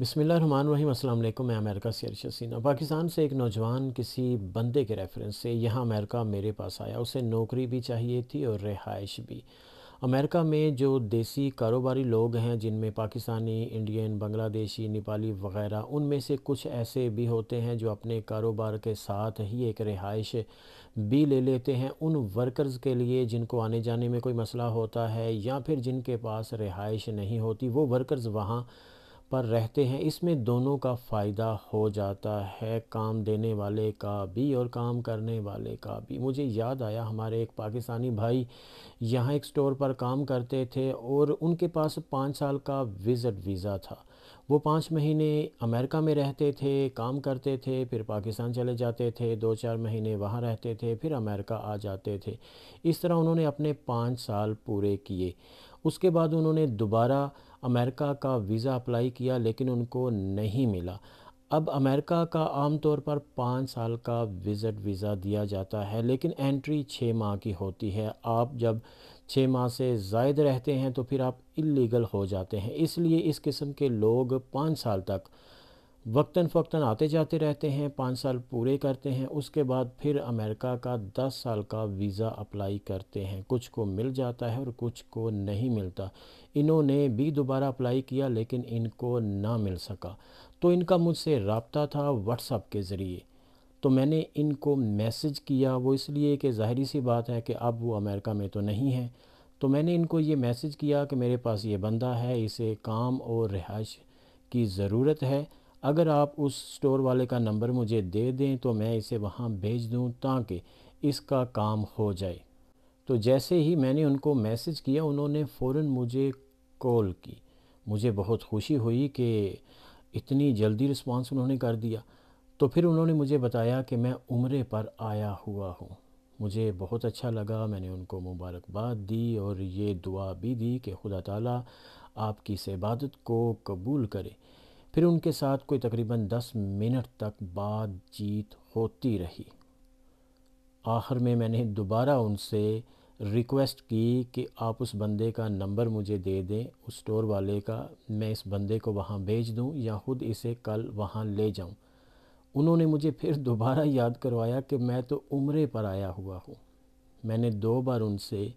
بسم اللہ الرحمن الرحیم۔ السلام علیکم۔ میں امریکہ سے ارشد سینا۔ پاکستان سے ایک نوجوان کسی بندے کے ریفرنس سے یہاں امریکہ میرے پاس آیا۔ اسے نوکری بھی چاہیے تھی اور رہائش بھی۔ امریکہ میں جو دیسی کاروباری لوگ ہیں، جن میں پاکستانی، انڈین، بنگلہ دیشی، نیپالی وغیرہ، ان میں سے کچھ ایسے بھی ہوتے ہیں جو اپنے کاروبار کے ساتھ ہی ایک رہائش بھی لے لیتے ہیں۔ ان ورکرز کے لیے جن کو آنے جانے میں کوئی مسئلہ ہوتا ہے یا پھر جن کے پاس رہائش نہیں ہوتی، وہ ورکرز وہاں پر رہتے ہیں۔ اس میں دونوں کا فائدہ ہو جاتا ہے، کام دینے والے کا بھی اور کام کرنے والے کا بھی۔ مجھے یاد آیا، ہمارے ایک پاکستانی بھائی یہاں ایک سٹور پر کام کرتے تھے اور ان کے پاس 5 سال کا وزٹ ویزا تھا۔ وہ 5 مہینے امریکہ میں رہتے تھے، کام کرتے تھے، پھر پاکستان چلے جاتے تھے، 2-4 مہینے وہاں رہتے تھے، پھر امریکہ آ جاتے تھے۔ اس طرح انہوں نے اپنے 5 سال پورے کیے۔ اس کے بعد انہوں نے دوبارہ امریکہ کا ویزا اپلائی کیا، لیکن ان کو نہیں ملا۔ اب امریکہ کا عام طور پر 5 سال کا وزٹ ویزا دیا جاتا ہے، لیکن انٹری 6 ماہ کی ہوتی ہے۔ آپ جب 6 ماہ سے زائد رہتے ہیں تو پھر آپ اللیگل ہو جاتے ہیں۔ اس لیے اس قسم کے لوگ 5 سال تک وقتاً فوقتاً آتے جاتے رہتے ہیں، 5 سال پورے کرتے ہیں، اس کے بعد پھر امریکہ کا 10 سال کا ویزا اپلائی کرتے ہیں۔ کچھ کو مل جاتا ہے اور کچھ کو نہیں ملتا۔ انہوں نے بھی دوبارہ اپلائی کیا لیکن ان کو نہ مل سکا، تو ان کا مجھ سے رابطہ تھا واٹس ایپ کے ذریعے۔ تو میں نے ان کو میسج کیا، وہ اس لیے کہ ظاہری سی بات ہے کہ اب وہ امریکہ میں تو نہیں ہے۔ تو میں نے ان کو یہ میسج کیا کہ میرے پاس یہ بندہ ہے، اسے کام اور رہائش کی ضرورت ہے۔ اگر آپ اس سٹور والے کا نمبر مجھے دے دیں تو میں اسے وہاں بھیج دوں تاکہ اس کا کام ہو جائے۔ تو جیسے ہی میں نے ان کو میسج کیا، انہوں نے فوراً مجھے کال کی۔ مجھے بہت خوشی ہوئی کہ اتنی جلدی رسپانس انہوں نے کر دیا۔ تو پھر انہوں نے مجھے بتایا کہ میں عمرے پر آیا ہوا ہوں۔ مجھے بہت اچھا لگا، میں نے ان کو مبارکباد دی اور یہ دعا بھی دی کہ خدا تعالیٰ آپ کی اس عبادت کو قبول کرے۔ پھر ان کے ساتھ کوئی تقریباً 10 منٹ تک بات چیت ہوتی رہی۔ آخر میں نے دوبارہ ان سے ریکویسٹ کی کہ آپ اس بندے کا نمبر مجھے دے دیں، اس سٹور والے کا، میں اس بندے کو وہاں بھیج دوں یا خود اسے کل وہاں لے جاؤں۔ انہوں نے مجھے پھر دوبارہ یاد کروایا کہ میں تو عمرے پر آیا ہوا ہوں۔ میں نے 2 بار ان سے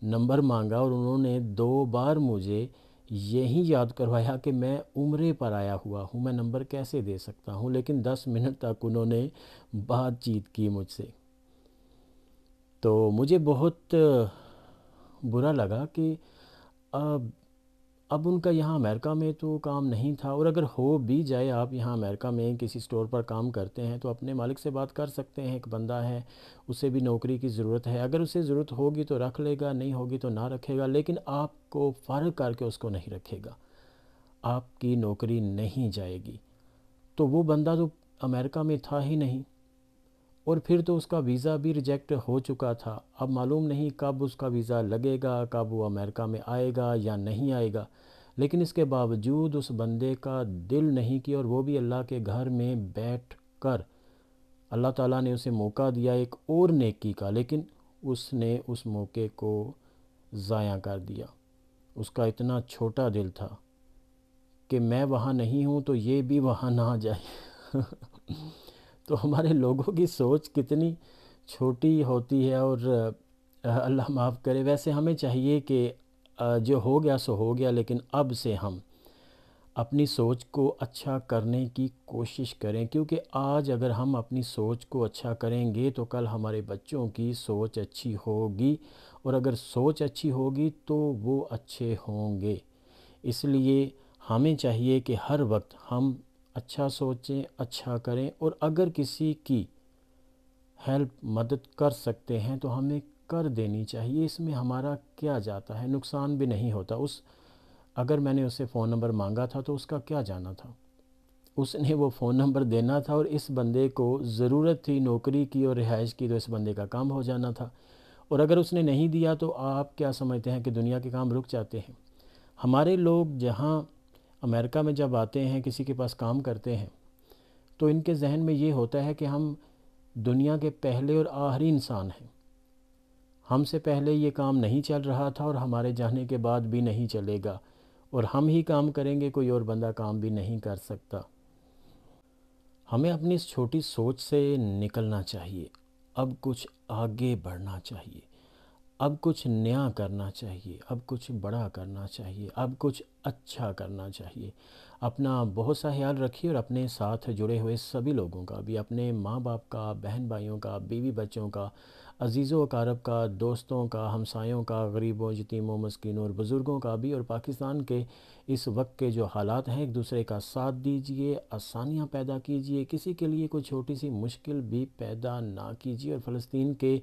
نمبر مانگا اور انہوں نے 2 بار مجھے یہی یاد کروایا کہ میں عمرے پر آیا ہوا ہوں، میں نمبر کیسے دے سکتا ہوں۔ لیکن 10 منٹ تک انہوں نے بات چیت کی مجھ سے۔ تو مجھے بہت برا لگا کہ اب ان کا یہاں امریکہ میں تو کام نہیں تھا، اور اگر ہو بھی جائے، آپ یہاں امریکہ میں کسی سٹور پر کام کرتے ہیں تو اپنے مالک سے بات کر سکتے ہیں، ایک بندہ ہے، اسے بھی نوکری کی ضرورت ہے، اگر اسے ضرورت ہوگی تو رکھ لے گا، نہیں ہوگی تو نہ رکھے گا، لیکن آپ کو فارغ کر کے اس کو نہیں رکھے گا، آپ کی نوکری نہیں جائے گی۔ تو وہ بندہ تو امریکہ میں تھا ہی نہیں، اور پھر تو اس کا ویزا بھی ریجیکٹ ہو چکا تھا۔ اب معلوم نہیں کب اس کا ویزا لگے گا، کب وہ امریکہ میں آئے گا یا نہیں آئے گا، لیکن اس کے باوجود اس بندے کا دل نہیں کیا، اور وہ بھی اللہ کے گھر میں بیٹھ کر اللہ تعالیٰ نے اسے موقع دیا ایک اور نیکی کا، لیکن اس نے اس موقع کو ضائع کر دیا۔ اس کا اتنا چھوٹا دل تھا کہ میں وہاں نہیں ہوں تو یہ بھی وہاں نہ جائے۔ تو ہمارے لوگوں کی سوچ کتنی چھوٹی ہوتی ہے، اور اللہ معاف کرے، ویسے ہمیں چاہیے کہ جو ہو گیا سو ہو گیا، لیکن اب سے ہم اپنی سوچ کو اچھا کرنے کی کوشش کریں، کیونکہ آج اگر ہم اپنی سوچ کو اچھا کریں گے تو کل ہمارے بچوں کی سوچ اچھی ہوگی، اور اگر سوچ اچھی ہوگی تو وہ اچھے ہوں گے۔ اس لیے ہمیں چاہیے کہ ہر وقت ہم اچھا سوچیں، اچھا کریں، اور اگر کسی کی ہیلپ، مدد کر سکتے ہیں تو ہمیں کر دینی چاہیے۔ اس میں ہمارا کیا جاتا ہے، نقصان بھی نہیں ہوتا۔ اگر میں نے اسے فون نمبر مانگا تھا تو اس کا کیا جانا تھا، اس نے وہ فون نمبر دینا تھا، اور اس بندے کو ضرورت تھی نوکری کی اور رہائش کی، تو اس بندے کا کام ہو جانا تھا۔ اور اگر اس نے نہیں دیا تو آپ کیا سمجھتے ہیں کہ دنیا کے کام رک جاتے ہیں؟ ہمارے لوگ جہاں امریکہ میں جب آتے ہیں، کسی کے پاس کام کرتے ہیں، تو ان کے ذہن میں یہ ہوتا ہے کہ ہم دنیا کے پہلے اور آخری انسان ہیں، ہم سے پہلے یہ کام نہیں چل رہا تھا اور ہمارے جانے کے بعد بھی نہیں چلے گا، اور ہم ہی کام کریں گے، کوئی اور بندہ کام بھی نہیں کر سکتا۔ ہمیں اپنی اس چھوٹی سوچ سے نکلنا چاہیے، اب کچھ آگے بڑھنا چاہیے، اب کچھ نیا کرنا چاہیے، اب کچھ بڑا کرنا چاہیے، اب کچھ اچھا کرنا چاہیے۔ اپنا بہت سا خیال رکھیے، اور اپنے ساتھ جڑے ہوئے سبھی لوگوں کا بھی، اپنے ماں باپ کا، بہن بھائیوں کا، بیوی بچوں کا، عزیز و اقارب کا، دوستوں کا، ہمسایوں کا، غریبوں، یتیموں، مسکینوں اور بزرگوں کا بھی، اور پاکستان کے اس وقت کے جو حالات ہیں، ایک دوسرے کا ساتھ دیجئے، آسانیاں پیدا کیجئے، کسی کے لیے کوئی چھوٹی سی مشکل بھی پیدا نہ کیجئے، اور فلسطین کے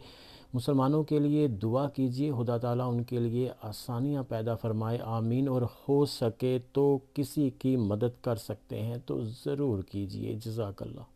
مسلمانوں کے لیے دعا کیجئے، خدا تعالیٰ ان کے لیے آسانیاں پیدا فرمائے، آمین۔ اور ہو سکے تو کسی کی مدد کر سکتے ہیں تو ضرور کیجئے۔ جزاک اللہ۔